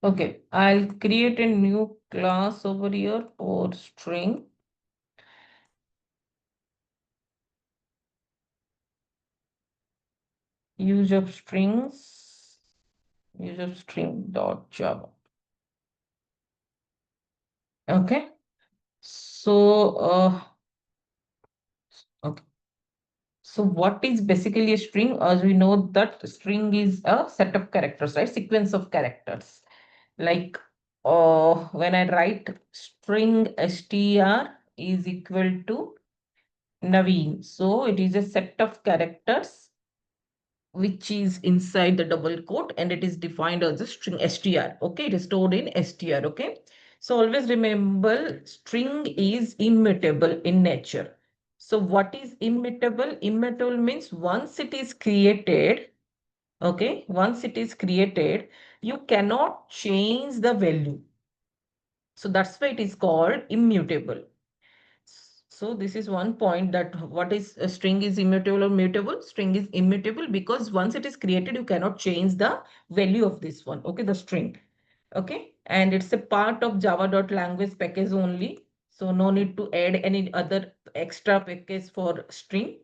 Okay, I'll create a new class over here for string. Use of strings, use of string dot Java. Okay, so okay. So what is basically a string? As we know that string is a set of characters, right? Sequence of characters. Like when I write string str is equal to Naveen. So it is a set of characters which is inside the double quote and it is defined as a string str. Okay, it is stored in str. Okay, so always remember string is immutable in nature. So what is immutable? Immutable means once it is created, okay, once it is created, you cannot change the value. So that's why it is called immutable. So this is one point, that what is a string is immutable or mutable. String is immutable because once it is created, you cannot change the value of this one. Okay, the string. Okay, and it's a part of java.language package only. So no need to add any other extra package for string.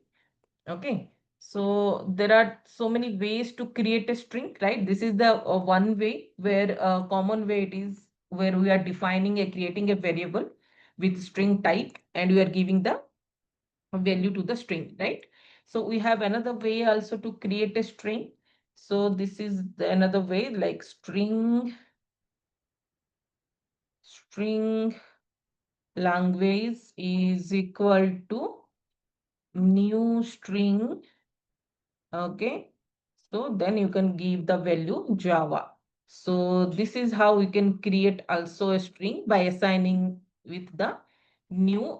Okay, so there are so many ways to create a string, right? This is the one way, where common way it is, where we are defining a creating a variable with string type and we are giving the value to the string, right? So we have another way also to create a string. So this is another way, like string language is equal to new string. Okay, so then you can give the value Java. So this is how we can create also a string by assigning with the new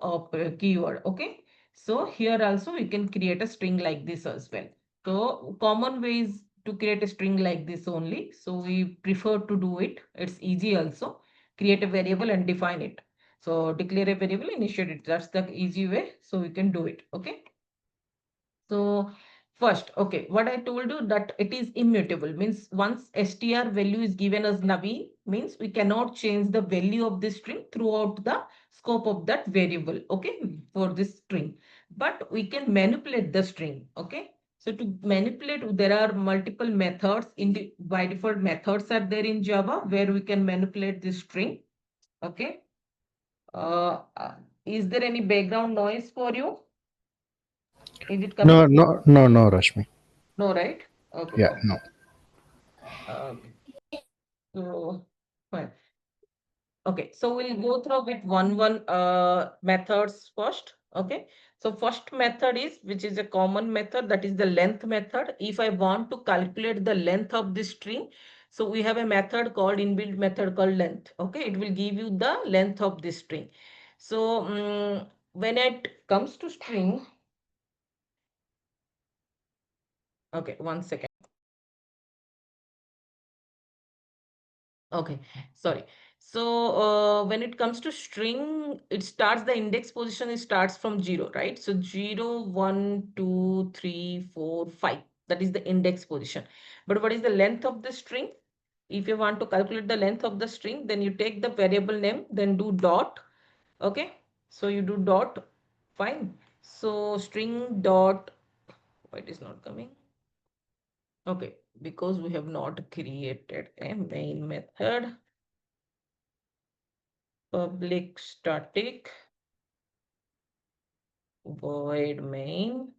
keyword. Okay, so here also we can create a string like this as well. So common ways to create a string like this only. So we prefer to do it. It's easy also. Create a variable and define it. So declare a variable, initiate it. That's the easy way. So we can do it. Okay. So first, okay, what I told you, that it is immutable means once str value is given as Naveen, means we cannot change the value of this string throughout the scope of that variable, okay, for this string. But we can manipulate the string, okay. So to manipulate, there are multiple methods. In the by default, methods are there in Java where we can manipulate this string, okay. Uh, uh, is there any background noise for you? Is it coming? No, no, no, no, Rashmi. No, right? Okay. Yeah, no. Okay. So, fine. Okay. So we'll go through with one methods first. Okay. So first method is, which is a common method, that is the length method. If I want to calculate the length of this string, so we have a method called inbuilt method called length. Okay. It will give you the length of this string. So when it comes to string, okay, 1 second. Okay, sorry. So when it comes to string, it starts, the index position, it starts from 0, right? So 0, 1, 2, 3, 4, 5. That is the index position. But what is the length of the string? If you want to calculate the length of the string, then you take the variable name, then do dot. Okay, so you do dot. Fine. So string dot, why it is not coming? Okay, because we have not created a main method. Public static void main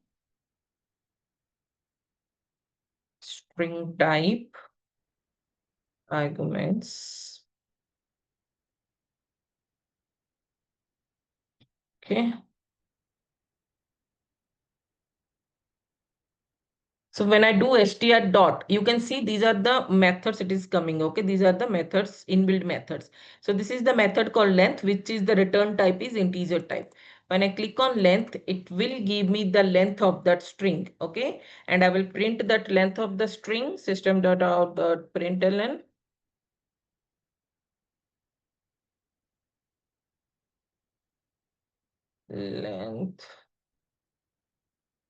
string type arguments. Okay. So when I do str dot, you can see these are the methods it is coming. Okay. These are the methods, inbuilt methods. So this is the method called length, which is the return type is integer type. When I click on length, it will give me the length of that string. Okay. And I will print that length of the string system.out.println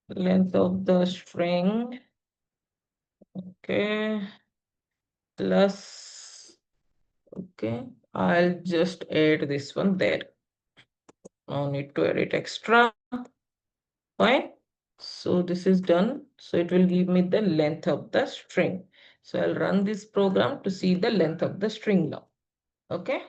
length of the string, okay, plus Okay, I'll just add this one there. No need to edit extra. Fine. So this is done. So it will give me the length of the string. So I'll run this program to see the length of the string now. Okay.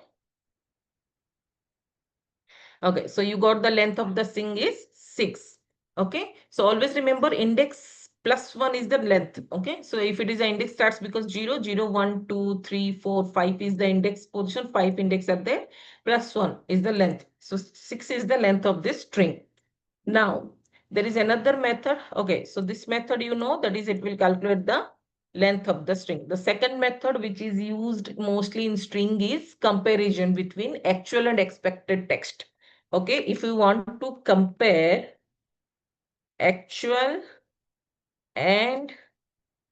Okay, so you got the length of the string is 6. Okay, so always remember index plus 1 is the length. Okay, so if it is the index starts because 0, 0, 1, 2, 3, 4, 5 is the index position, 5 index are there, plus 1 is the length. So 6 is the length of this string. Now, there is another method. Okay, so this method you know that is it will calculate the length of the string. The second method which is used mostly in string is comparison between actual and expected text. Okay, if you want to compare actual and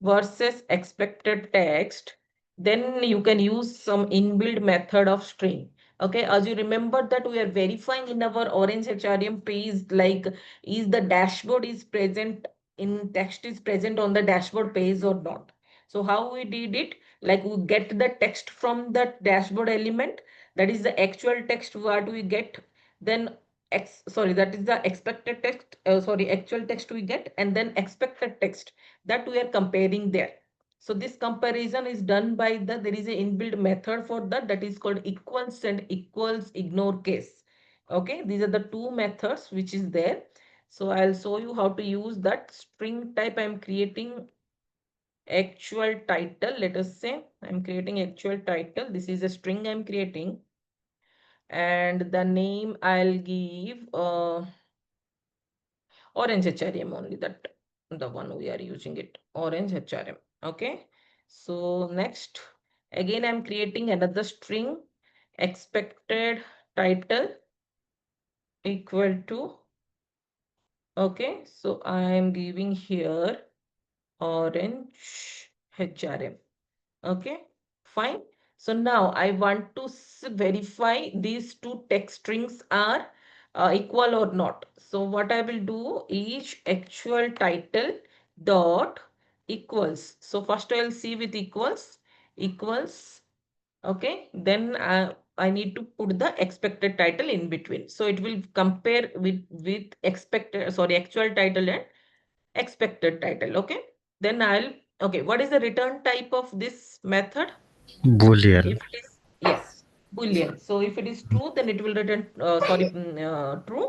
versus expected text, then you can use some inbuilt method of string. Okay, as you remember that we are verifying in our Orange HRM page, like is the dashboard is present in text is present on the dashboard page or not. So how we did it, like we get the text from the dashboard element, that is the actual text what we get, then that is the expected text, actual text we get, and then expected text that we are comparing there. So this comparison is done by there is a inbuilt method for that is called equals and equals ignore case. Okay, these are the two methods which is there. So I'll show you how to use that string type. I'm creating actual title. Let us say I'm creating actual title. This is a string I'm creating, and the name I'll give Orange HRM only, that the one we are using it, Orange HRM. Okay. So next, again, I'm creating another string, expected title equal to, okay. So I am giving here Orange HRM. Okay, fine. So now I want to verify these two text strings are equal or not. So what I will do is actual title dot equals. So first I'll see with equals. Okay, then I need to put the expected title in between. So it will compare with expected, sorry, actual title and expected title. Okay, then I'll, okay, what is the return type of this method? Boolean. If it is, yes, boolean. So if it is true, then it will return true.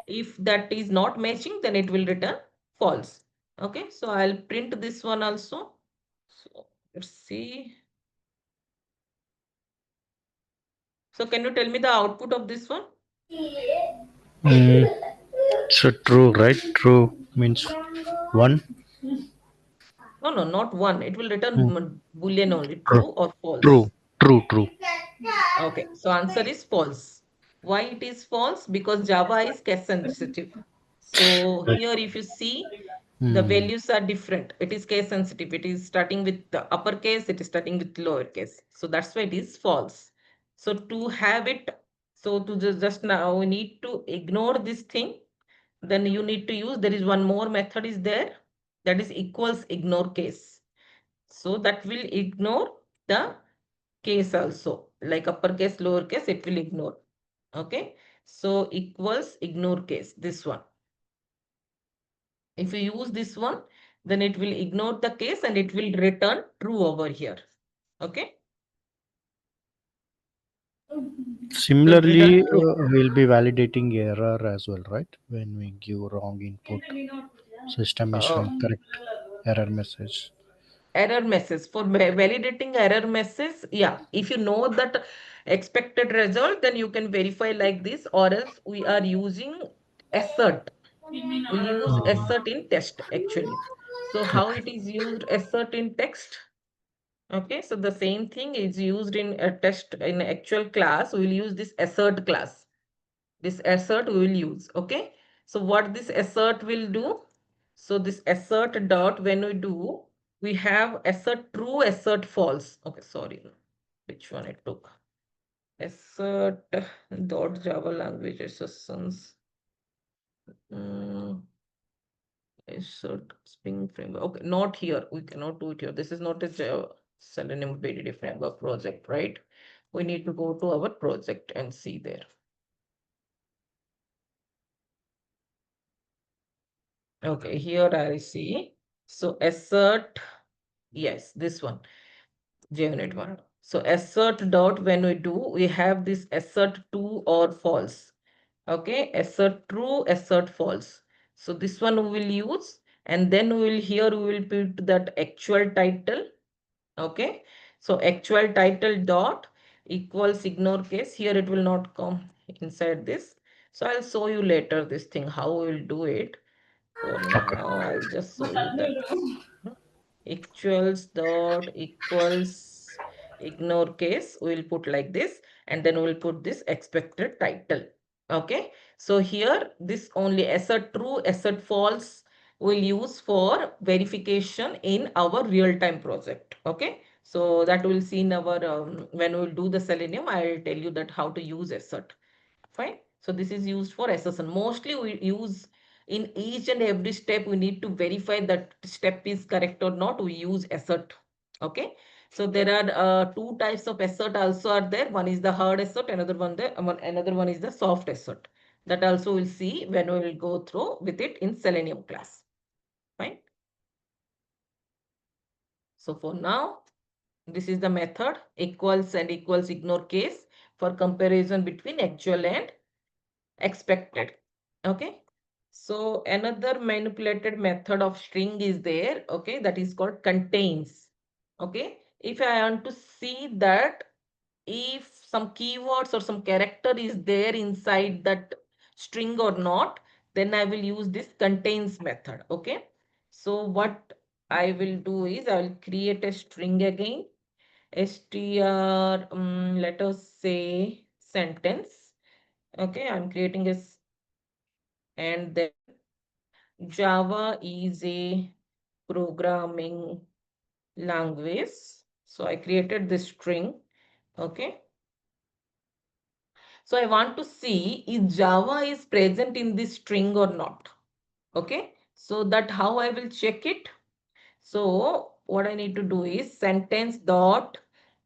If that is not matching, then it will return false. Okay, so I'll print this one also. So let's see. So can you tell me the output of this one? Mm, so true, right? True means one. No, no, not one. It will return Mm, boolean only, true, true or true, false. true, true. Okay, so answer is false. Why it is false? Because Java is case sensitive. So here if you see, the Mm, values are different. It is case sensitive. It is starting with the uppercase, it is starting with lowercase. So that's why it is false. So to have it, so to just now we need to ignore this thing. Then you need to use, there is one more method is there, that is equals ignore case. So that will ignore the case also, like uppercase, lowercase, it will ignore. Okay, so equals ignore case, this one. If you use this one, then it will ignore the case and it will return true over here. Okay, so it return Similarly, true. we'll be validating error as well, right? When we give wrong input, system is Uh, showing correct error message. Error message for validating error message. Yeah, if you know that expected result, then you can verify like this, or else we are using assert. We use assert in test actually. So how Okay. it is used assert in text? Okay, so the same thing is used in a test in actual class. We'll use this assert class. This assert we will use. Okay, so what this assert will do? So this assert dot, when we do, we have assert true, assert false. Okay, sorry, which one it took? Assert dot Java language assertions. Mm, assert Spring framework. Okay, not here. We cannot do it here. This is not a Java Selenium BDD framework project, right? we need to go to our project and see there. Okay, here I see. So assert, yes, this one, JUnit one. So assert dot, when we do, we have this assert true or false. Okay, assert true, assert false. So this one we will use, and then we will here we will put that actual title. Okay, so actual title dot equals ignore case. Here it will not come inside this. So I'll show you later this thing, how we will do it. For Okay. now, I'll just show you that. Actuals dot equals ignore case. We'll put like this, and then we'll put this expected title. Okay. So here, this only assert true, assert false we'll use for verification in our real-time project. Okay. So that we'll see in our, when we'll do the Selenium, I'll tell you that how to use assert. Fine. So this is used for assertion. Mostly we use in each and every step, we need to verify that step is correct or not. We use assert. Okay. So there are two types of assert also are there. One is the hard assert, another one is the soft assert. That also we'll see when we will go through with it in Selenium class. Fine. So for now, this is the method equals and equals ignore case for comparison between actual and expected. Okay. So another manipulated method of string is there. Okay. That is called contains. Okay. If I want to see that if some keywords or some character is there inside that string or not, then I will use this contains method. Okay. So what I will do is I will create a string again. str, let us say sentence. Okay, I'm creating a, and then Java is a programming language. So I created this string. Okay. So I want to see if Java is present in this string or not. Okay. So that how I will check it. So what I need to do is sentence dot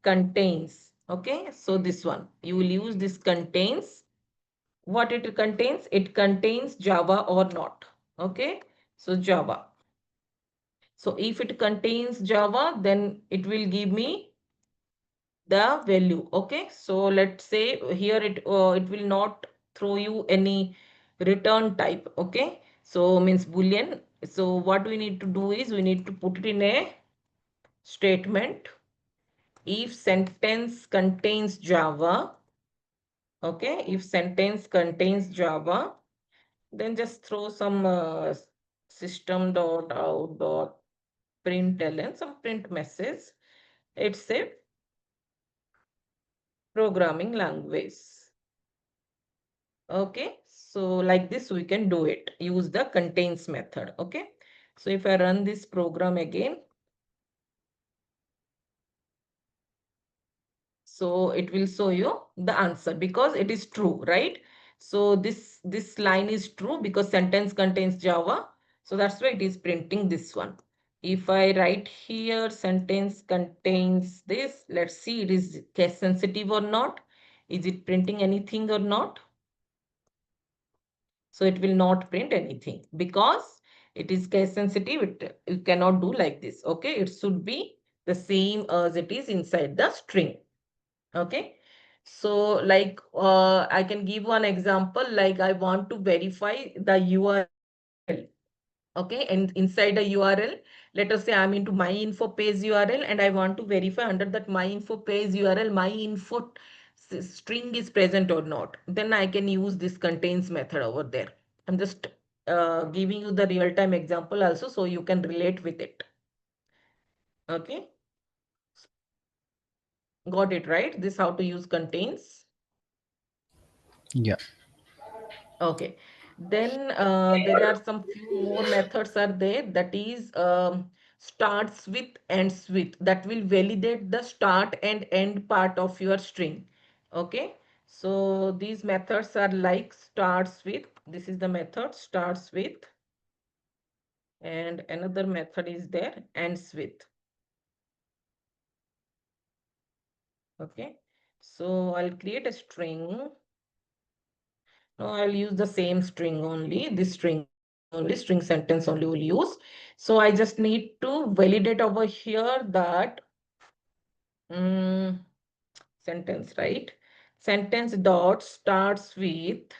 contains. Okay. So this one, you will use this contains. What it contains? It contains Java or not. Okay. So Java. So if it contains Java, then it will give me the value. Okay. So let's say here it will not throw you any return type. Okay. So means Boolean. So what we need to do is we need to put it in a statement. If sentence contains Java. Okay. If sentence contains Java, then just throw some system dot out dot println, some print message. It's a programming language. Okay, so like this we can do it. Use the contains method. Okay, so if I run this program again, so it will show you the answer because it is true, right? So this line is true because sentence contains Java. So that's why it is printing this one. If I write here sentence contains this, let's see it is case sensitive or not. Is it printing anything or not? So it will not print anything because it is case sensitive. You cannot do like this. Okay, it should be the same as it is inside the string. Okay. So like I can give one example, like I want to verify the URL. Okay, and inside a URL, let us say I'm into my info page URL and I want to verify under that my info page URL, my info string is present or not. Then I can use this contains method over there. I'm just giving you the real-time example also so you can relate with it. Okay, got it right? This how to use contains. Yeah. Okay, then there are some few more methods are there, that is starts with, ends with, that will validate the start and end part of your string. Okay, so these methods are like starts with, this is the method starts with, and another method is there ends with. Okay, So I'll create a string. No, I'll use the same string only, this string only, string sentence only will use. So I just need to validate over here that mm, sentence, right? Sentence dot starts with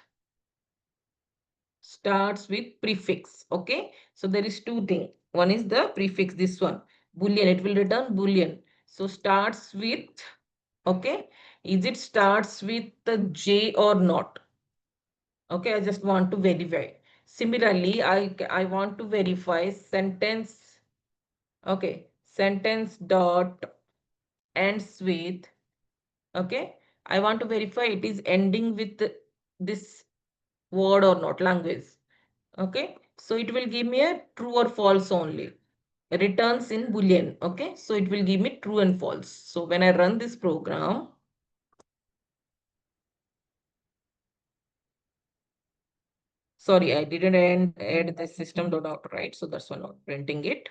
prefix. Okay, so there is two things. One is the prefix, this one, boolean, it will return boolean. So starts with, okay, is it starts with the J or not? Okay, I just want to verify. Similarly, I want to verify sentence. Okay, sentence dot ends with, okay, I want to verify it is ending with this word or not, language. Okay, so it will give me a true or false only. Returns in boolean. Okay, so it will give me true and false. So when I run this program, sorry, I didn't add the system.out, right? So that's why I'm not printing it.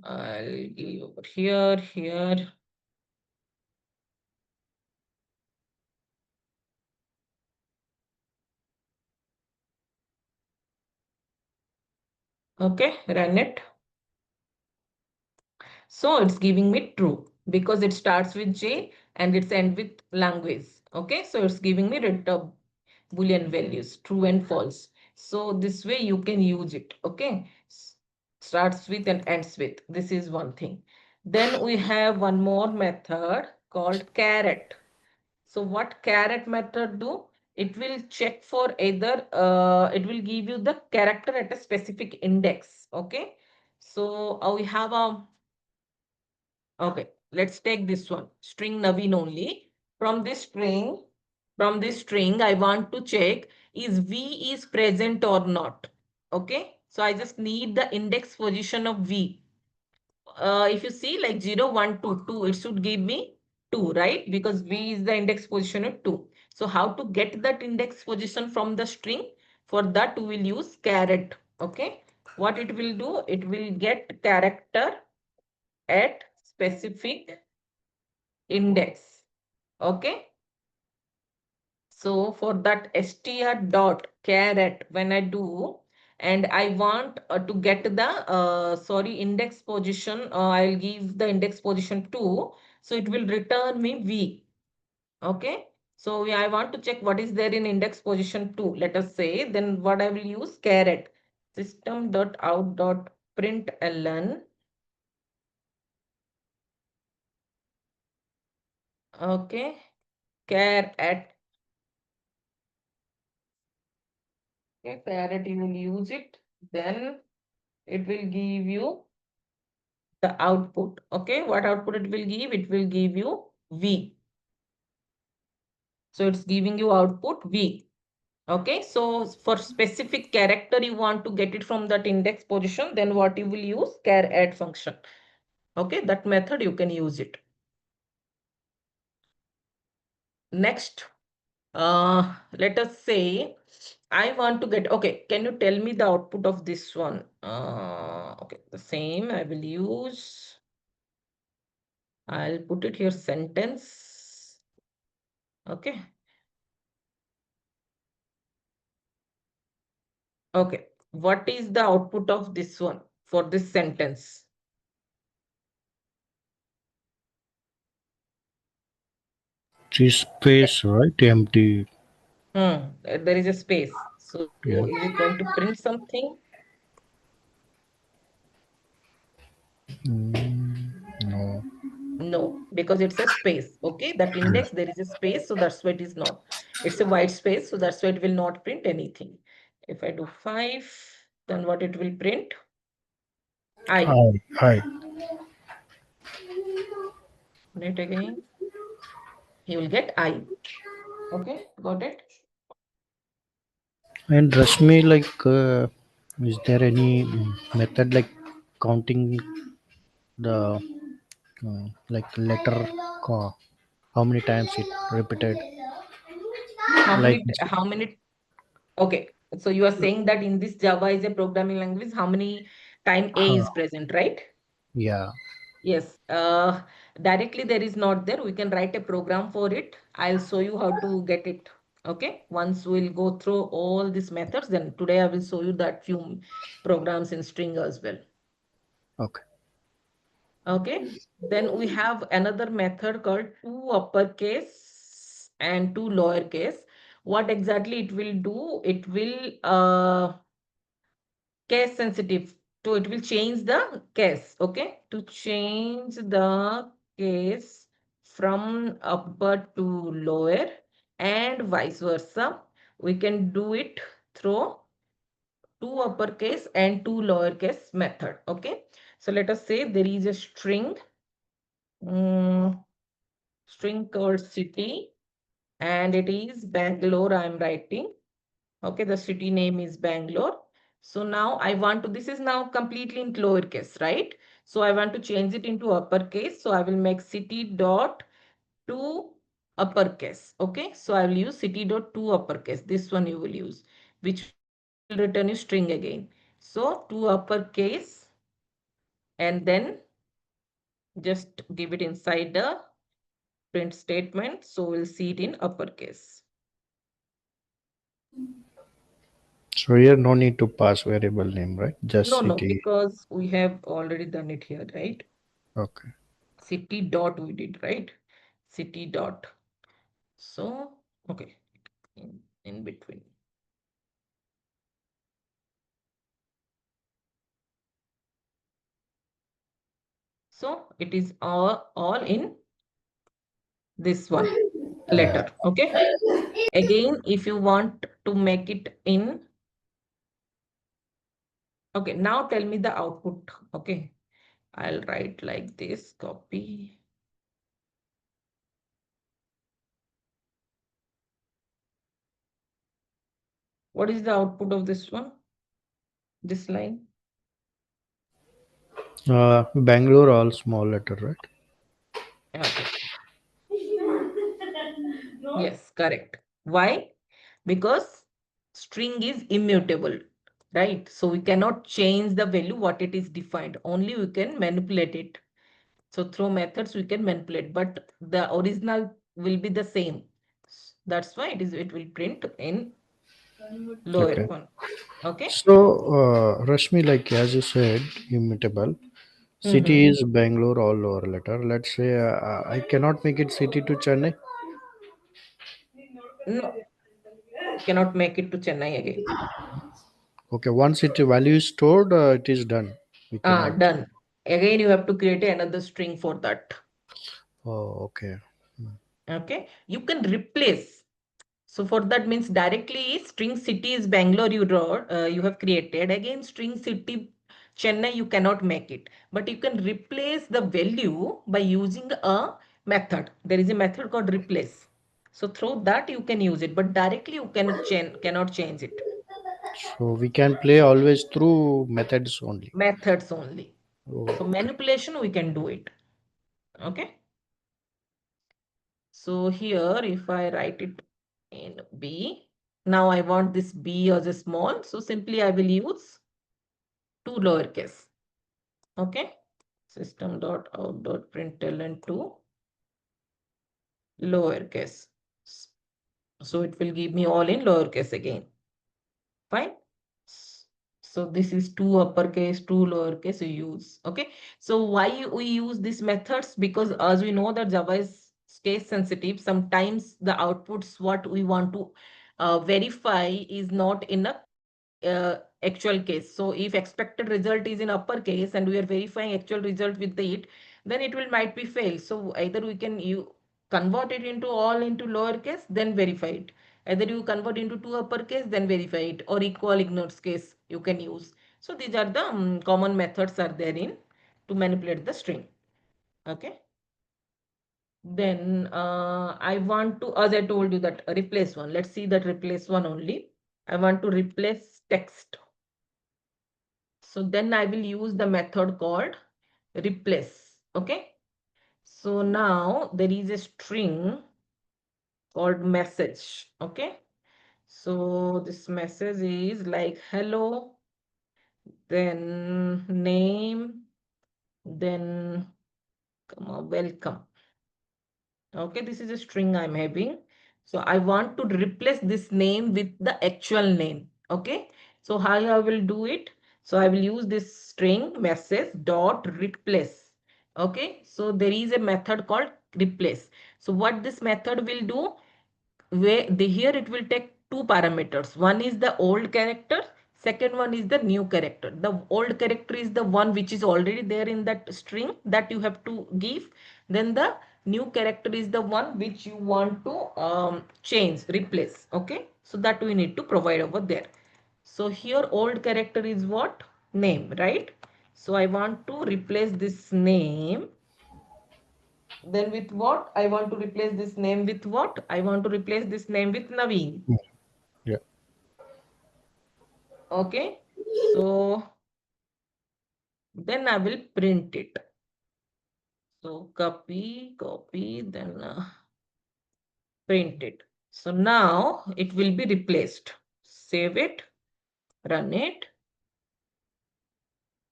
I'll give over here. Okay, run it. So it's giving me true because it starts with J and it's end with language. Okay, so it's giving me return Boolean values, true and false. So this way you can use it. Okay, starts with and ends with. This is one thing. Then we have one more method called caret. So what caret method do? It will check for either, it will give you the character at a specific index. Okay, so we have a, okay, let's take this one, string Naveen only. From this string, from this string, I want to check is V is present or not. Okay, so I just need the index position of V. If you see like 0, 1, 2, 2, it should give me 2, right? Because V is the index position of 2. So how to get that index position from the string? For that, we will use caret. Okay, what it will do? It will get character at specific index. Okay, so for that str dot caret, when I do, and I want to get the sorry, index position, I'll give the index position 2, so it will return me V. Okay, so I want to check what is there in index position 2, let us say. Then what I will use, caret system dot out dot println, okay, care at, okay, caret, you will use it, then it will give you the output. Okay, what output it will give? It will give you V. So it's giving you output V. Okay, so for specific character you want to get it from that index position, then what you will use? Char add function. Okay, that method you can use it. Next, let us say I want to get, okay, can you tell me the output of this one? Okay, the same I will use. I'll put it here, sentence. Okay. Okay. What is the output of this one for this sentence? This space, right? Empty. There is a space. So Yeah. is it going to print something? No. No, because it's a space. Okay, that Yeah. index, there is a space, so that's why it is not. It's a white space, so that's why it will not print anything. If I do 5, then what it will print? I. Hi. Run it again. You will get I. Okay, got it? And Rashmi, like, is there any method like counting the like letter? How many times it repeated? Like, How many Okay, so you are saying that in this Java is a programming language, how many time A uh, is present, right? yeah. Yes, directly there is not there. We can write a program for it. I'll show you how to get it. Okay, once we'll go through all these methods, then today I will show you that few programs in string as well. Okay. Okay, then we have another method called two uppercase and two lowercase. What exactly it will do? It will case sensitive. So it will change the case. Okay, to change the case from upper to lower and vice versa. We can do it through two uppercase and two lowercase method. Okay, so let us say there is a mm, string called city, and it is Bangalore. I am writing. Okay, the city name is Bangalore. So now I want to, this is now completely in lowercase, right? So I want to change it into uppercase. So I will make city dot to uppercase. Okay, so I will use city dot to uppercase. This one you will use, which will return you string again. So to uppercase, and then just give it inside the print statement. So we'll see it in uppercase. So here no need to pass variable name, right? Just No, city. because we have already done it here, right? Okay. City dot we did, right? City dot. So, okay, in between. So it is all in this one Yeah. letter. Okay. Again, if you want to make it in, okay, now tell me the output. Okay. I'll write like this, copy. What is the output of this one? This line? Bangalore all small letter, right? Okay. Yes, correct. Why? Because string is immutable, right? So we cannot change the value what it is defined. Only we can manipulate it. So through methods we can manipulate, but the original will be the same. That's why it will print in lower Okay. one. Okay. So, Rashmi, like as you said, immutable. City Mm-hmm. is Bangalore, all lower letter. Let's say I cannot make it city to Chennai. No, cannot make it to Chennai again. Okay, once it value is stored, it is done. We Ah, cannot. done. Again, you have to create another string for that. Oh, okay. Okay. You can replace. So for that means directly string city is Bangalore you have created. Again string city Chennai you cannot make it. But you can replace the value by using a method. There is a method called replace. So through that you can use it. But directly you cannot change it. So we can play always through methods only. Methods only. Oh, So okay. manipulation we can do it. Okay. So here if I write it in B. Now I want this B as a small. So simply I will use two lowercase. Okay. System dot out dot println to lowercase. So it will give me all in lowercase again. Fine. So this is two uppercase, two lowercase we use. Okay. So why we use these methods? Because as we know that Java is case sensitive, sometimes the outputs what we want to verify is not in a actual case. So if expected result is in uppercase and we are verifying actual result with it, then it will might be fail. So either we can you convert it into all into lowercase, then verify it. Either you convert into two uppercase, then verify it, or equal ignores case you can use. So these are the common methods are there in to manipulate the string. Okay. Then I want to, as I told you that replace one. Let's see that replace one only. I want to replace text. So then I will use the method called replace. Okay. So now there is a string called message. Okay. So this message is like hello, then name, then comma, welcome. Okay, this is a string I'm having. So I want to replace this name with the actual name. Okay, so how I will do it? So I will use this string message dot replace. Okay, so there is a method called replace. So what this method will do, where the here it will take two parameters. One is the old character, second one is the new character. The old character is the one which is already there in that string that you have to give. Then the new character is the one which you want to change, replace. Okay, so that we need to provide over there. So here old character is what? Name, right? So I want to replace this name. Then with what? I want to replace this name with what? I want to replace this name with Naveen. Mm. Yeah. Okay. So then I will print it. So copy, then print it. So now it will be replaced. Save it, run it.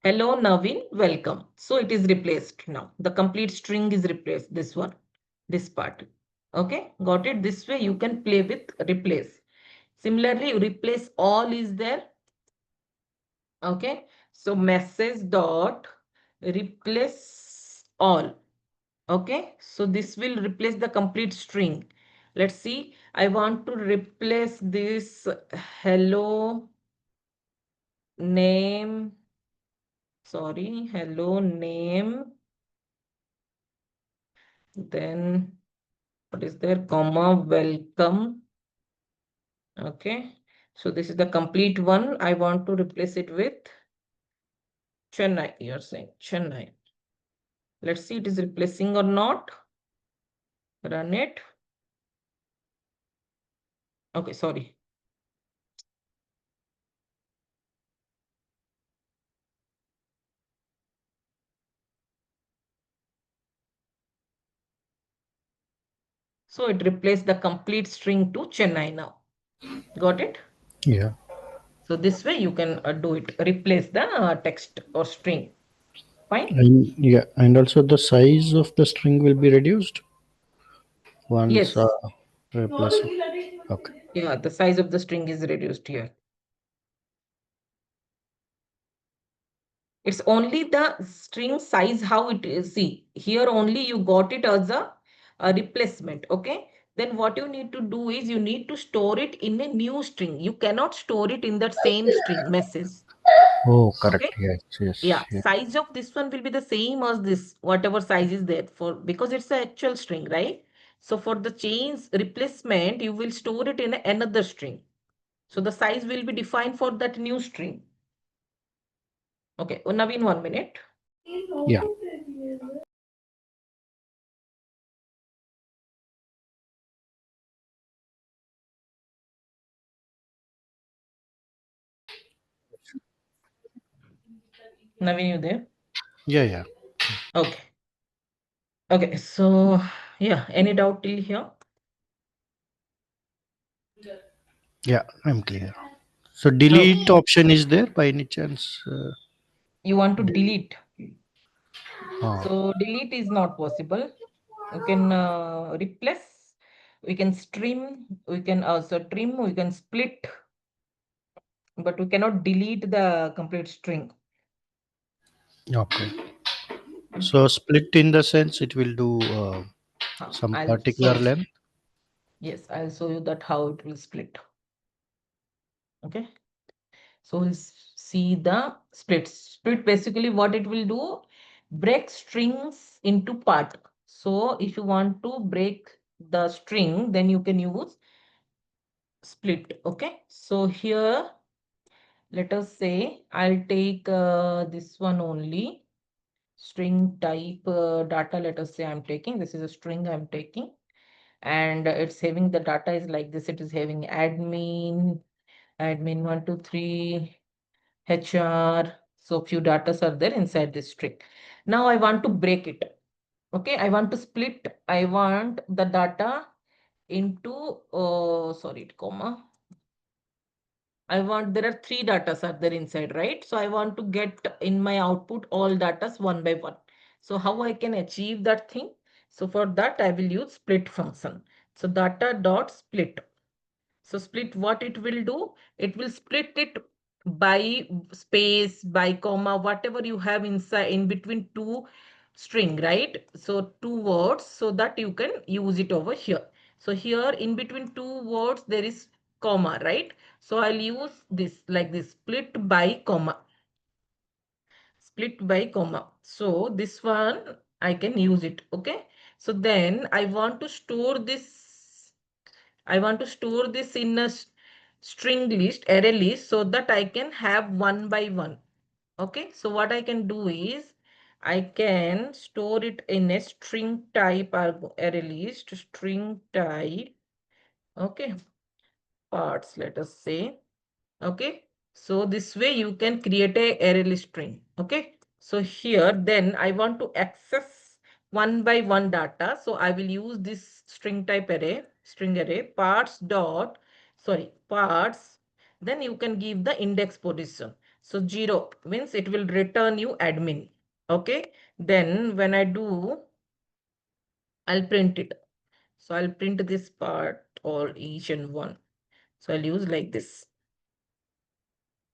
Hello Naveen, welcome. So it is replaced now. The complete string is replaced. This one, this part. Okay, got it? This way you can play with replace. Similarly, replace all is there. Okay, so message dot replace all. Okay, so this will replace the complete string. Let's see, I want to replace this hello name, sorry, hello name, then what is there, comma, welcome. Okay, so this is the complete one. I want to replace it with Chennai. You're saying Chennai. Let's see it is replacing or not. Run it. Okay, sorry. So it replaced the complete string to Chennai now. Got it? Yeah. So this way you can do it. Replace the text or string. Fine? And yeah, and also the size of the string will be reduced once Yes. replacing. Okay. Yeah, the size of the string is reduced here. It's only the string size how it is. See, here only you got it as a replacement. Okay. Then what you need to do is you need to store it in a new string. You cannot store it in that same string message. Oh, Okay. correct. Yes, Yeah, yes, yeah. size of this one will be the same as this, whatever size is there for, because it's the actual string, right? So for the change replacement, you will store it in another string. So the size will be defined for that new string. Okay, Naveen, 1 minute. Yeah. Naveen, you there? Yeah, yeah. Okay. Okay, so yeah, any doubt till here? Yeah, I'm clear. So Okay. delete option is there by any chance? You want to Delete. delete. Oh, So delete is not possible. You can replace, we can stream, we can also trim, we can split, but we cannot delete the complete string. okay. Okay. So split in the sense it will do some I'll particular show. length. Yes, I'll show you that how it will split. Okay. So we'll see the split. Split basically what it will do, break strings into part. So if you want to break the string, then you can use split. Okay. So here, let us say I'll take this one only. String type data, let us say I'm taking, this is a string I'm taking, and it's having the data is like this. It is having admin 123 HR. So few data are there inside this string. Now I want to break it. Okay, I want to split. I want the data into sorry, comma. I want, there are three datas are there inside, right? So I want to get in my output all datas one by one. So how I can achieve that thing? So for that I will use split function. So data dot split. So split, what it will do? It will split it by space, by comma, whatever you have inside in between two string, right? So two words, so that you can use it over here. So here in between two words there is comma, right? So I'll use this like this, split by comma, split by comma. So this one I can use it. Okay. So then I want to store this, I want to store this in a string list, array list, so that I can have one by one. Okay. So what I can do is I can store it in a string type array list, string type. Okay. Parts, let us say. Okay. So this way you can create a array list string. Okay. So here then I want to access one by one data. So I will use this string type array, string array parts dot, sorry, parts. Then you can give the index position. So 0 means it will return you admin. Okay. Then when I do, I'll print it. So I'll print this part or each and one. So I'll use like this.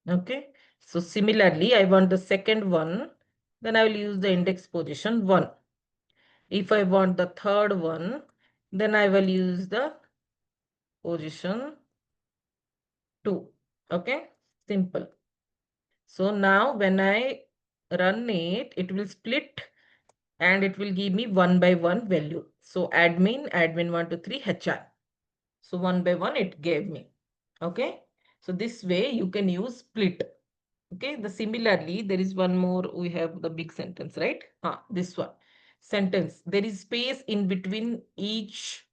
Okay. So similarly, I want the second one, then I will use the index position 1. If I want the third one, then I will use the position 2. Okay. Simple. So now when I run it, it will split and it will give me one by one value. So admin 1 2 3 HR. So one by one it gave me. Okay. So this way you can use split. Okay, the similarly, there is one more, we have the big sentence, right? This one. Sentence. There is space in between each,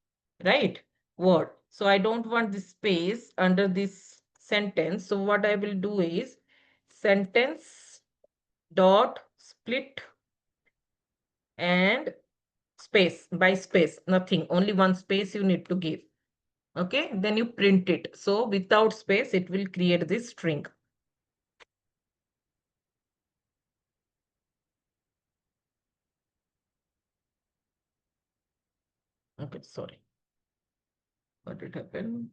right, word. So I don't want this space under this sentence. So what I will do is sentence dot split and space by space, nothing, only one space you need to give. Okay, then you print it. So without space, it will create this string. Okay, sorry. What did happen?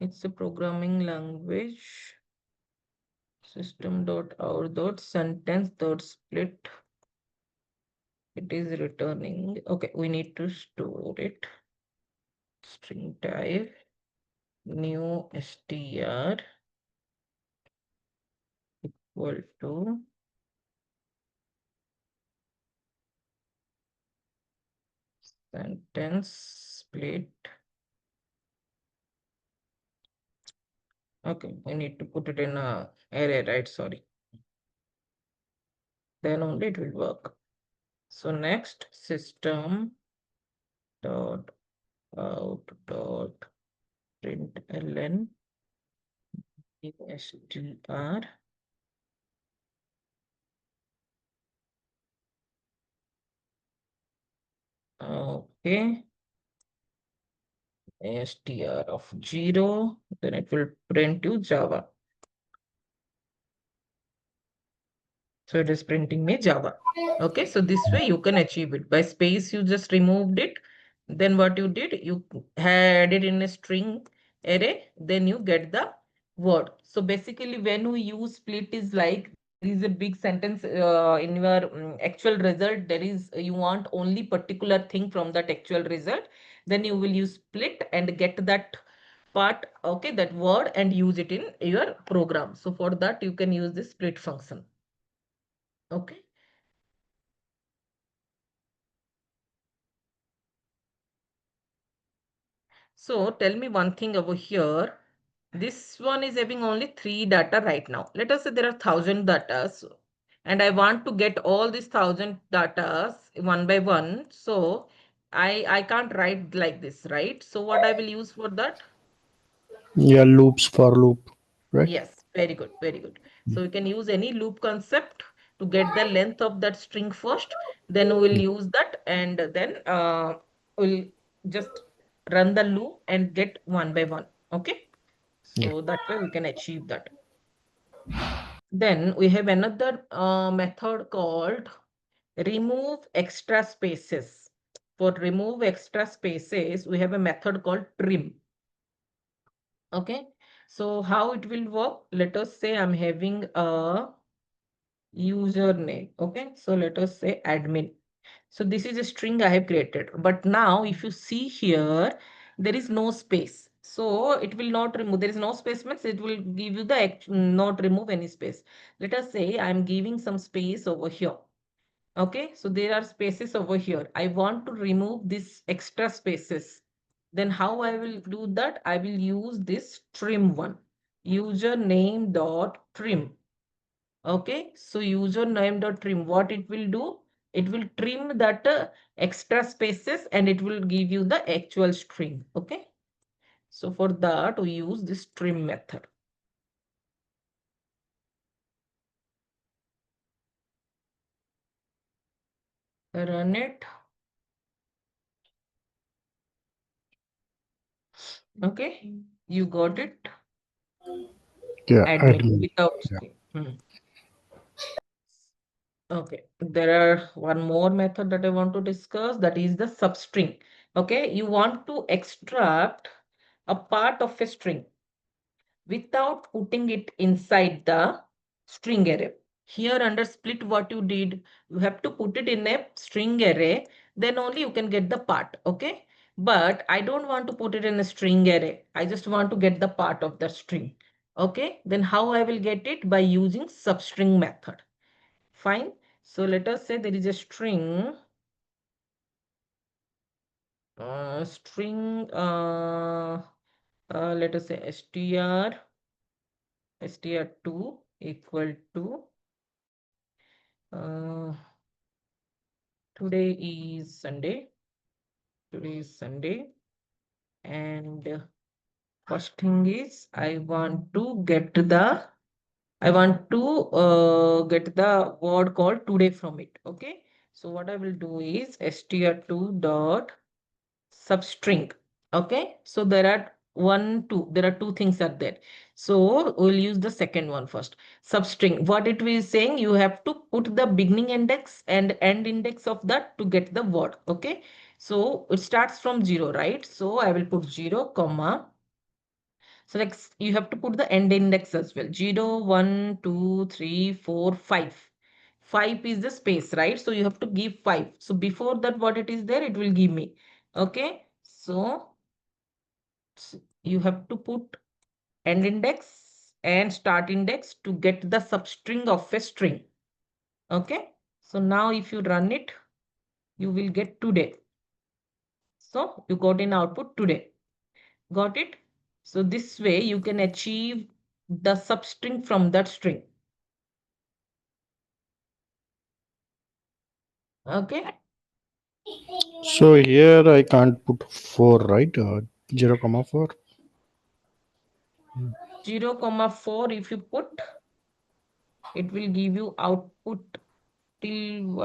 It's a programming language. System.out.sentence.split. It is returning. Okay, we need to store it. String type, new str equal to sentence split. Okay, we need to put it in a array, right? Sorry. Then only it will work. So next, system dot out dot println str. Okay, str of 0, then it will print you Java. So it is printing me Java. Okay, so this way you can achieve it. By space, you just removed it. Then what you did, you had it in a string array, then you get the word. So basically, when we use split is like there is a big sentence in your actual result. There is, you want only particular thing from that actual result. Then you will use split and get that part, okay, that word and use it in your program. So for that, you can use this split function. Okay. So tell me one thing over here. This one is having only 3 data right now. Let us say there are 1,000 data. And I want to get all these 1,000 data one by one. So I can't write like this, right? So what I will use for that? Yeah, loops for loop, right? Yes, very good, very good. So we can use any loop concept to get the length of that string first. Then we'll use that and then we'll just run the loop and get one by one. Okay. Yeah. So that way we can achieve that. Then we have another method called remove extra spaces. For remove extra spaces, we have a method called trim. Okay. So how it will work? Let us say I'm having a username. Okay. So let us say admin. So this is a string I have created. But now if you see here, there is no space. So it will not remove. There is no space means it will give you the not remove any space. Let us say I'm giving some space over here. Okay, so there are spaces over here. I want to remove these extra spaces. Then how I will do that? I will use this trim one. Username dot trim. Okay, so username dot trim. What it will do? It will trim that extra spaces and it will give you the actual string. Okay, so for that we use this trim method. Run it. Okay, you got it. Yeah, Admin admin. without Yeah. string. Okay, there are one more method that I want to discuss, that is the substring. Okay, you want to extract a part of a string without putting it inside the string array. Here under split, what you did, you have to put it in a string array, then only you can get the part. Okay, but I don't want to put it in a string array. I just want to get the part of the string. Okay, then how I will get it? By using substring method. Fine. So let us say there is a string, string, let us say str2 equal to, uh, today is Sunday. Today is Sunday. And first thing is I want to get the word called today from it. Okay. So what I will do is str2 dot substring. Okay, so there are two things are there. So we'll use the second one first. Substring, what it is saying, you have to put the beginning index and end index of that to get the word. Okay, so it starts from 0, right? So I will put 0 comma, so like you have to put the end index as well. 0 1 2 3 4 5. 5 is the space, right? So you have to give 5. So before that, what it is there, it will give me. Okay, so you have to put end index and start index to get the substring of a string. Okay, so now if you run it, you will get today. So you got an output today. Got it? So this way you can achieve the substring from that string. Okay, So here I can't put 4, right? 0 comma 4. 0 comma 4 if you put, it will give you output till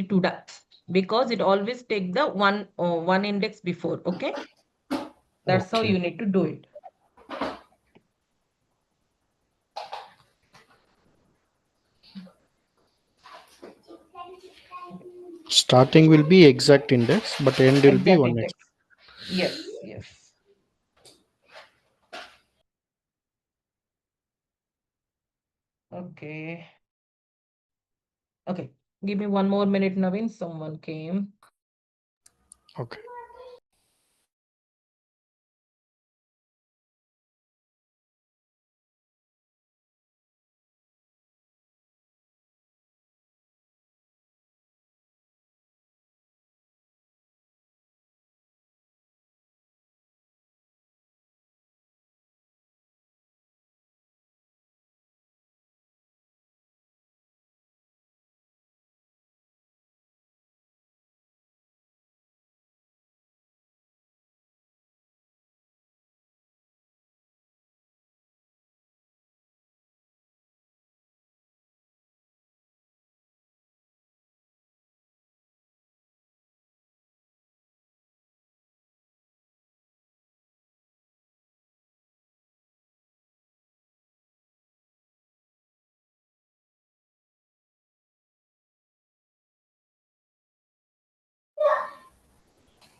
to that, because it always take the one index before. Okay, that's how Okay. you need to do it. Starting will be exact index, but end will be Exact one index. extra. Yes, yes. Okay. Okay. Give me one more minute, Naveen. Someone came. Okay.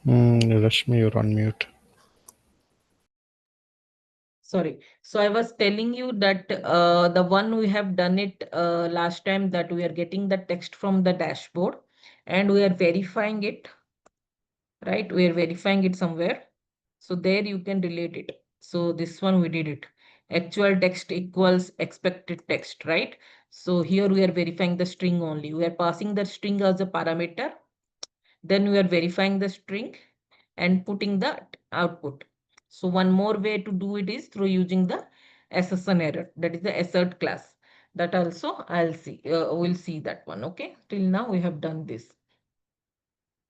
Rashmi, you're on mute. Sorry. So I was telling you that the one we have done it last time, that we are getting the text from the dashboard and we are verifying it, right? We are verifying it somewhere. So there you can relate it. So this one we did it. Actual text equals expected text, right? So here we are verifying the string only. We are passing the string as a parameter. Then we are verifying the string and putting the output. So one more way to do it is through using the assertion error, that is the assert class. That also we'll see that one. Okay, till now we have done this.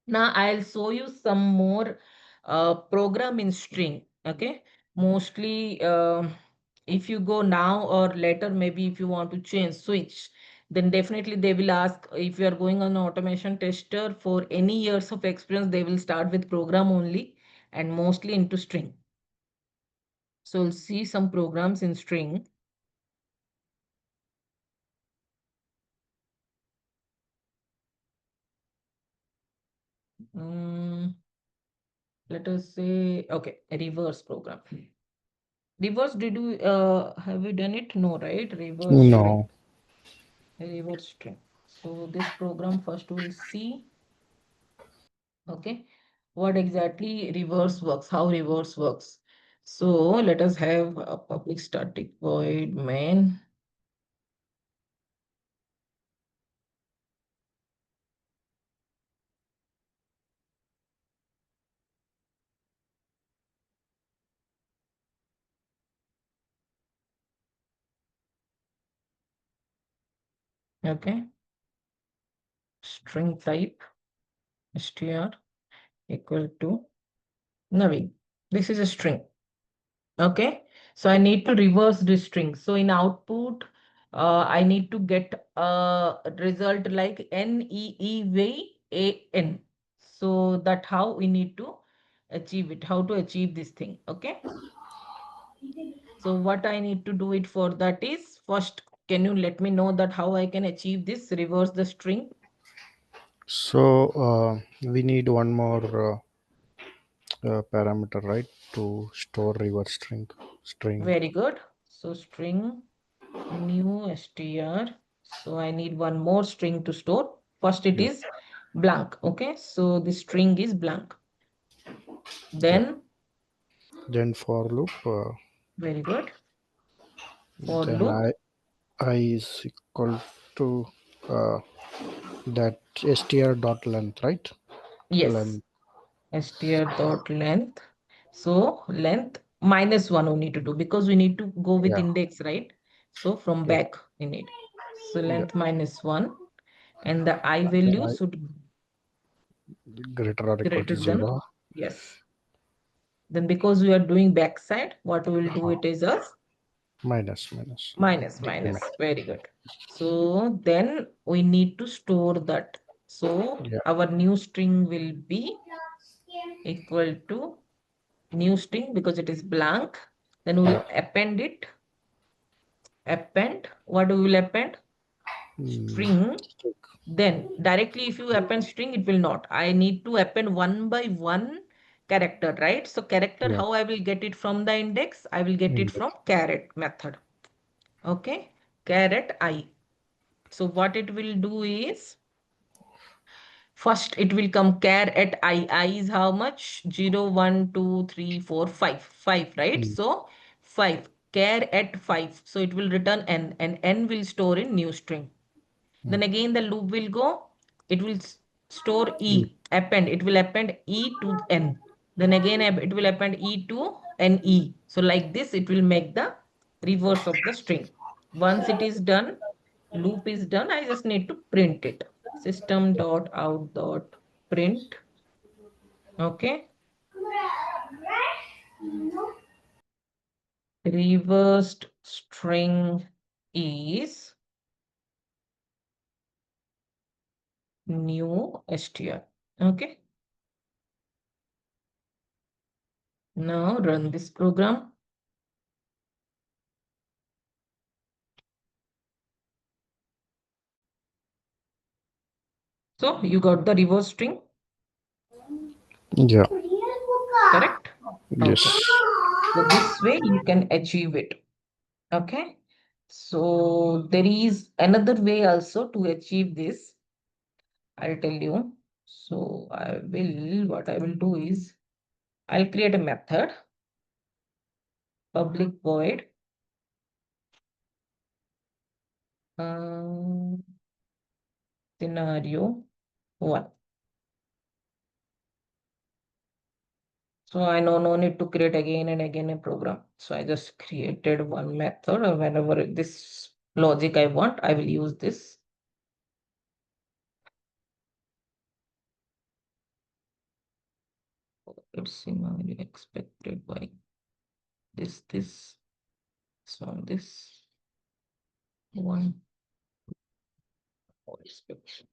Now I'll show you some more program in string. Okay, mostly if you go now or later, maybe if you want to change switch, then definitely they will ask, if you are going on automation tester for any years of experience, they will start with program only and mostly into string. So we'll see some programs in string. Mm, let us say, okay, a reverse program. Reverse, did you have you done it? No, right? Reverse string. No. Reverse string. So this program first we'll see, okay, what exactly reverse works, how reverse works. So let us have a public static void main. Okay, string type str equal to Navi. This is a string. Okay, so I need to reverse this string. So in output, I need to get a result like NEEVAN. So that how we need to achieve it, how to achieve this thing. Okay, so what I need to do it for that is, first, can you let me know that how I can achieve this, reverse the string? So we need one more parameter, right, to store reverse string. Very good. So string new str. So I need one more string to store. First it Yeah. is blank. Okay, so the string is blank. Yeah. Then, Then for loop. very good. For Then loop, I is equal to uh, that str dot length, right? yes, Length. str dot length. So length minus one we need to do because we need to go with Yeah. index, right? So from Yeah. back we need. So Yeah. length minus one, and the I Then value I should greater or equal to greater than, 0. yes. Then because we are doing backside, what we will do it is as Minus. minus. Very good. So then we need to store that. So Yeah. our new string will be equal to new string because it is blank. Then we'll Yeah. append it. Append. What we will append? Mm, String. Then directly if you append string, it will not. I need to append one by one character, right? So character, yeah. how I will get it from the index? I will get it from Index. caret method. Okay. Caret I. So what it will do is, first it will come char at I. I is how much? 0, 1, 2, 3, 4, 5. 5, right? Mm, So 5. Char at 5. So it will return n, and n will store in new string. mm, Then again the loop will go. It will store mm. e, append. It will append e to n. Then again it will append e to ne. So like this, it will make the reverse of the string. Once it is done, loop is done, I just need to print it. System dot out dot print. Okay. Reversed string is new str. Okay. Now run this program. So you got the reverse string. Yeah. Correct? Okay. Yes. So this way you can achieve it. Okay. So there is another way also to achieve this. I'll tell you. So what I will do is I'll create a method, public void, um, scenario one. So I know no need to create again and again a program. So I just created one method, or whenever this logic I want, I will use this. It's similarly expected by this so this one more expectation.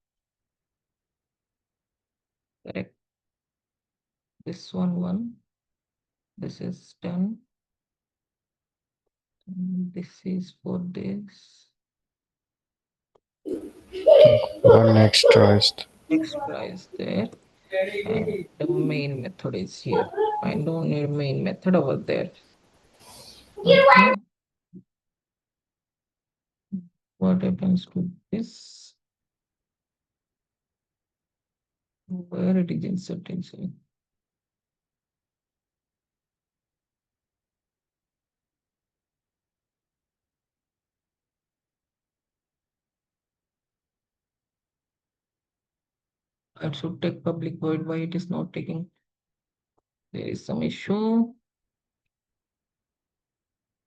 Correct. This one. This is 10. This is for this. One extra is Extra is there. And the main method is here. I don't need main method over there. Okay. What happens to this? Where it is inserted? I should take public void. Why it is not taking? There is some issue.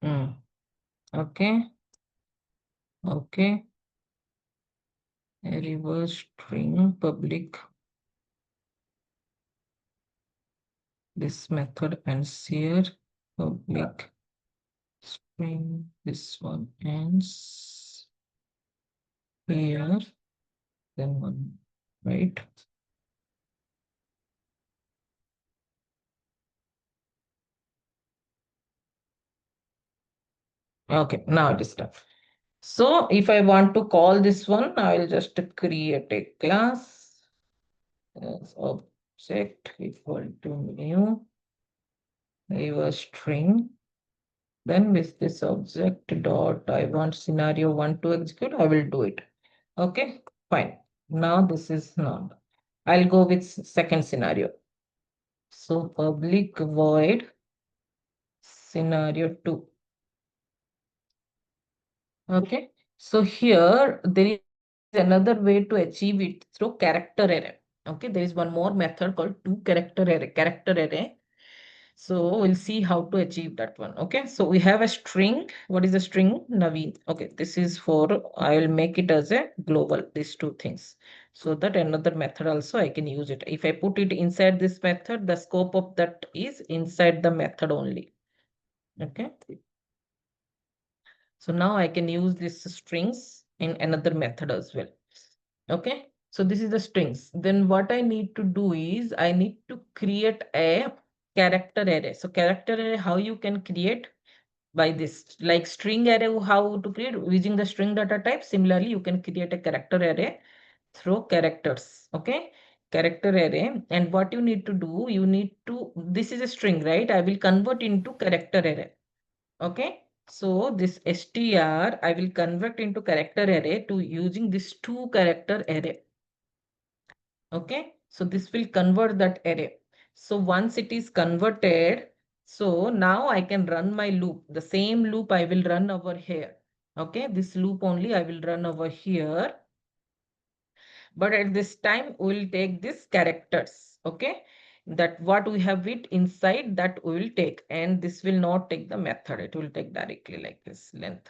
Okay. Okay. A reverse string public. This method ends here. Public string. This one ends here. Then one, right? Okay, now it is done. So if I want to call this one, I will just create a class as object equal to new reverse string. Then with this object dot I want scenario one to execute, I will do it. Okay, fine. Now this is not. I'll go with second scenario. So public void scenario two. Okay, so here there is another way to achieve it through character array. Okay, there is one more method called two character array. Character array. So we'll see how to achieve that one. Okay, so we have a string. What is a string? Naveen. Okay, this is for, I will make it as a global, these two things. So that another method also I can use it. If I put it inside this method, the scope of that is inside the method only. Okay. So now I can use this strings in another method as well. Okay. So this is the strings. Then what I need to do is I need to create a character array. So character array, how you can create by this, like string array, how to create using the string data type. Similarly, you can create a character array through characters. Okay. Character array. And what you need to do, you need to, this is a string, right? I will convert into character array. Okay. So this str, I will convert into character array to using this two character array. Okay. So this will convert that array. So once it is converted, so now I can run my loop. The same loop I will run over here. Okay. This loop only I will run over here. But at this time, we'll take these characters. Okay. That what we have it inside that we will take. And this will not take the method. It will take directly like this length.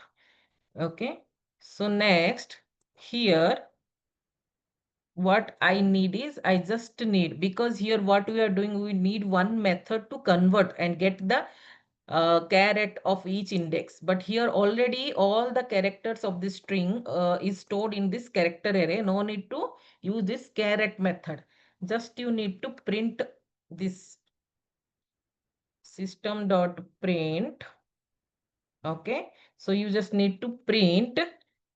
Okay. So next here, what I need is I just need, because here what we are doing, we need one method to convert and get the caret of each index. But here already all the characters of this string is stored in this character array. No need to use this caret method. Just you need to print this system.print. Okay, so you just need to print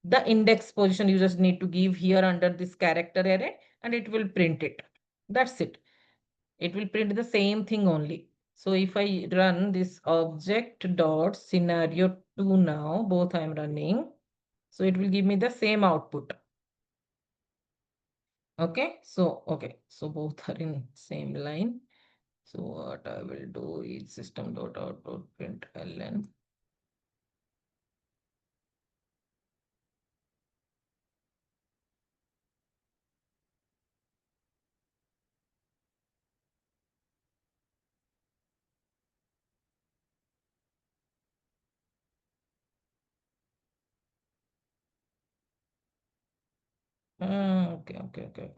the index position. You just need to give here under this character array and it will print it. That's it. it will print the same thing only. So if I run this object dot scenario 2 now, both I am running, so it will give me the same output. Okay, so both are in same line. So what I will do is system dot output print ln. Okay.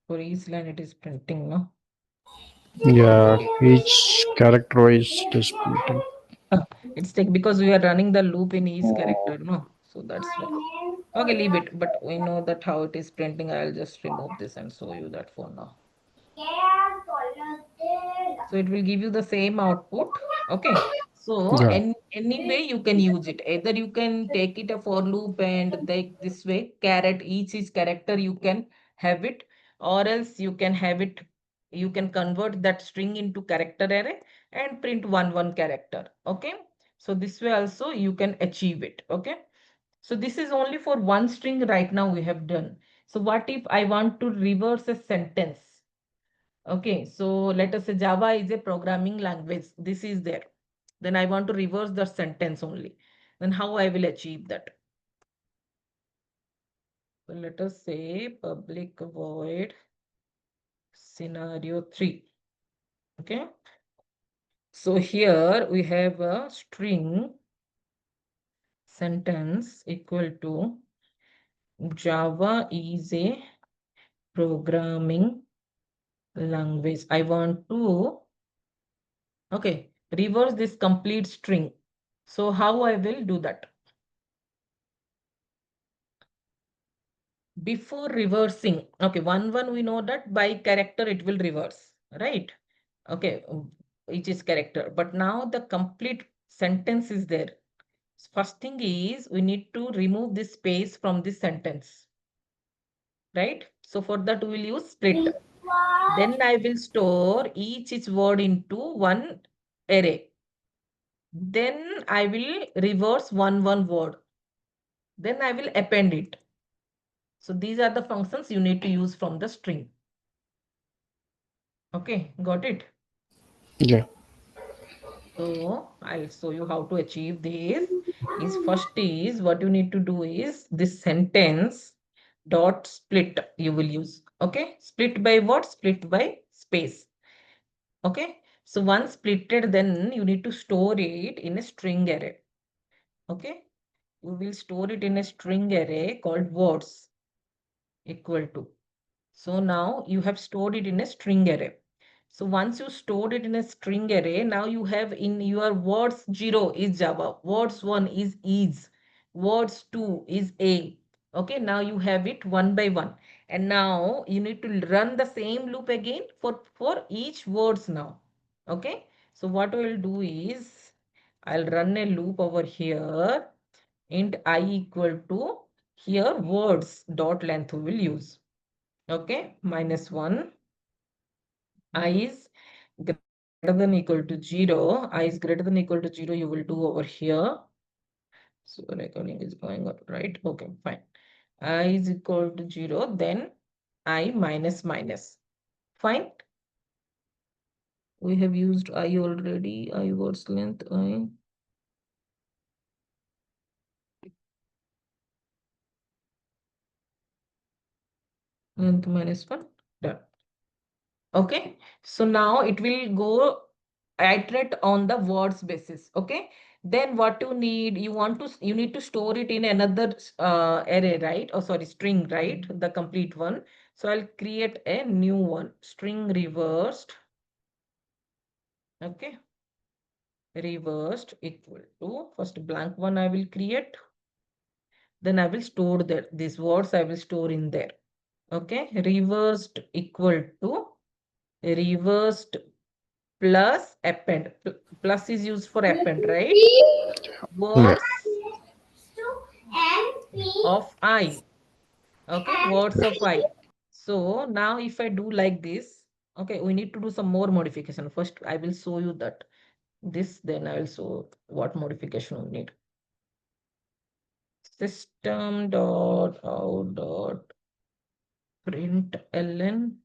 For each line it is printing, no? Yeah, Okay. each character is disputing. It's take because we are running the loop in each character, no? So that's why. Okay, leave it. But we know that how it is printing. I'll just remove this and show you that for now. So it will give you the same output. Okay. So Yeah, any way you can use it. Either you can take it a for loop and take this way, caret each is character you can have it, or else you can have it, you can convert that string into character array and print one character. Okay. So this way also you can achieve it. Okay. So this is only for one string right now we have done. So what if I want to reverse a sentence? Okay, so let us say Java is a programming language. This is there. Then I want to reverse the sentence only. Then how I will achieve that? So let us say public void scenario 3. Okay. So here we have a string sentence equal to Java is a programming language. I want to, okay, reverse this complete string. So how I will do that? Before reversing, okay, one we know that by character it will reverse, right? Okay, each is character. But now the complete sentence is there. First thing is we need to remove this space from this sentence, right? So for that we will use split. Then I will store each word into one array. Then I will reverse one word. Then I will append it. So these are the functions you need to use from the string. Okay, got it? yeah, So I'll show you how to achieve this. Is first is what you need to do is this sentence dot split you will use. Okay, split by what? Split by space. Okay, so once splitted, then you need to store it in a string array. Okay, you will store it in a string array called words equal to. So now you have stored it in a string array. So once you stored it in a string array, now you have in your words 0 is Java, words 1 is, words 2 is A. Okay, now you have it one by one. And now you need to run the same loop again for each words now. Okay, so what I will do is I'll run a loop over here int I equal to here words dot length we will use. Okay, -1, I is greater than equal to 0, I is greater than equal to 0, you will do over here. So the recording is going up, right? Okay, fine. I is equal to 0, then I minus. Fine. We have used I already, I words length, I. Length -1, done. Okay, so now it will go iterate on the words basis. Okay, then what you need, you need to store it in another array, right? Oh, sorry, string, right? The complete one. So I'll create a new one, string reversed. Okay, reversed equal to first blank one I will create. Then I will store there. These words I will store in there. Okay, reversed equal to reversed plus append. Plus is used for append, right? yeah, Words. of I. Okay, words of I. So now if I do like this, okay, we need to do some more modification. First, I will show you that this, then I will show what modification we need. System dot out dot print ln.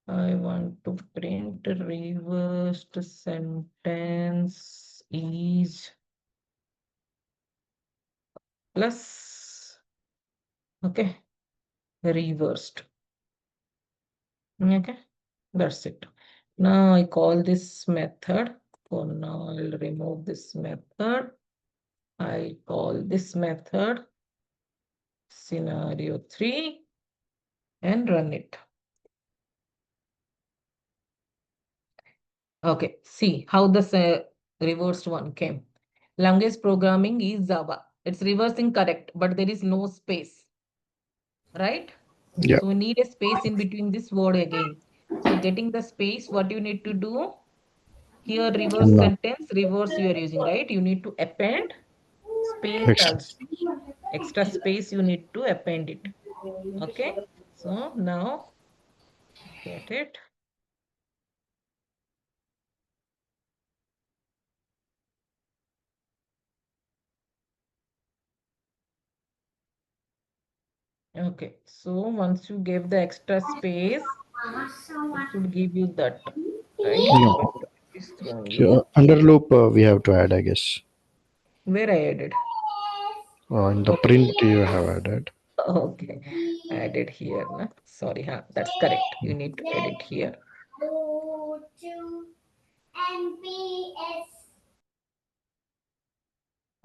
I want to print reversed sentence is plus, okay, reversed. Okay, that's it. Now I call this method. For now, I'll remove this method. I call this method scenario 3 and run it. Okay, see how the reversed one came. Language programming is Java. It's reversing correct, but there is no space, right? Yeah. So we need a space in between this word again. So getting the space, what you need to do? Here, reverse No. sentence, reverse you are using, right? You need to append space Extra. also. Extra space, you need to append it. Okay. So now, get it. Okay. So once you give the extra space, it should give you that, right? But No. it's throwing you. So, under loop we have to add, I guess. Where I added. In the Okay. print you have added. Okay. Added here. Na? Sorry, huh? That's correct. You need to edit here.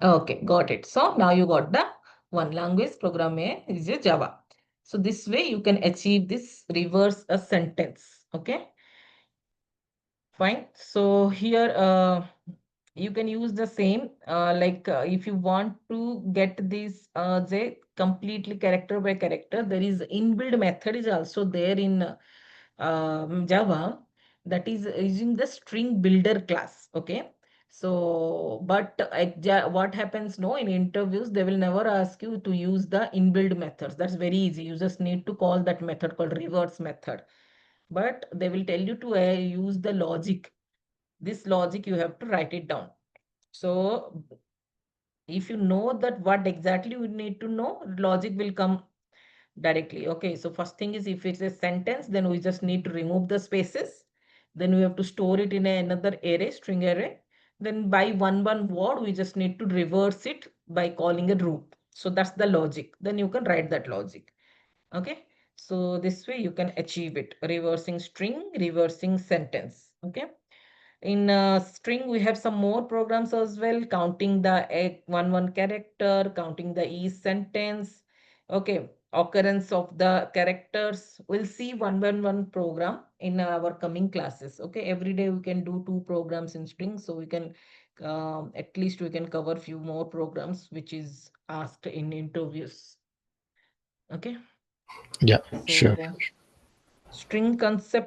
Okay, got it. So now you got the one language programming is a Java. So this way you can achieve this reverse a sentence. Okay, fine. So here you can use the same if you want to get this say completely character by character, there is inbuilt method is also there in Java, that is using the string builder class. Okay. So, but what happens no in interviews, they will never ask you to use the inbuilt methods. That's very easy. You just need to call that method called reverse method. But they will tell you to use the logic. This logic you have to write it down. So if you know that what exactly you need to know, logic will come directly. Okay, so first thing is if it's a sentence, then we just need to remove the spaces. Then we have to store it in another array, string array. Then by one word, we just need to reverse it by calling a root. So that's the logic. Then you can write that logic. Okay, so this way you can achieve it. Reversing string, reversing sentence. Okay. In string, we have some more programs as well, counting the one character, counting the each sentence. Okay, occurrence of the characters. We'll see one program in our coming classes. Okay, every day we can do 2 programs in string, so we can at least we can cover few more programs which is asked in interviews. Okay, Yeah, sure. so string concept